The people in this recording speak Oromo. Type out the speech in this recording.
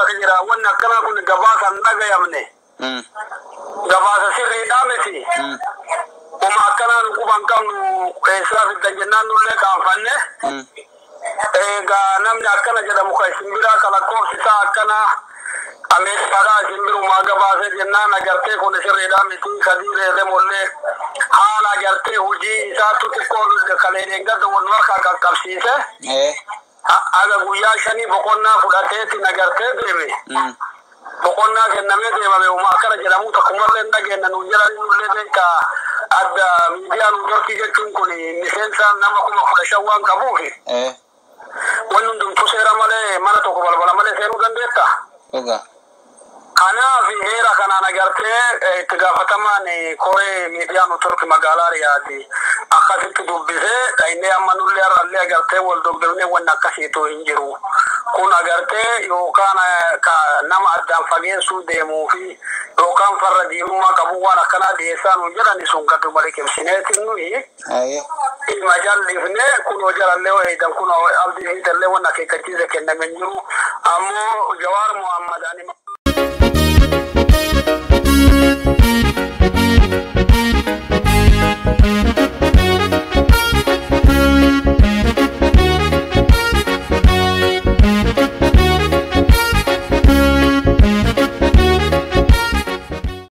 كجرا وانا كنا كن جباسا نجا يمني جباسا سيري دامتي وما كنا نقوم كانوا إسراف الدجنان ولا كان فنه ga namni akkana jedhamu ka simbira kala ko sisa akkana ameerikaadhaa simbiru maaga baasee jennaan agartee kun sirriidhaa miti kadiireele mollee haala agartee hojii isaatu xiqqoo kaleen gadda wal markaa qaqqabsiise aga guyyaa shanii boqonnaa fudhateetiin agartee deeme boqonnaa kennamee deemame uumaa akkana jedhamu takkumallee dhageenna nu jedhan nullee beekaa adda miidiyaan dorkii jechuun kun miseensa nama 15,000 waan qabuufi wannan dum to sera male mana to ko balbala male seenu gandeetta oga ana fi hera kana nagarte itgafatama ne kore media no turk magala riyadi akhafit dubbise ayne amanul yar alle agarte wal dogdene wonna kasito injiru kun agarte yo kana ka nama adam fage su demu fi yo kan faradi umma kabu wala kana de sanu jadani sun gadu malike sinetin nuyi aye المجال لفنه كل وجر الله وإذا كنا عبد الله ونكيك كذا كنا منجو أمو جوار محمد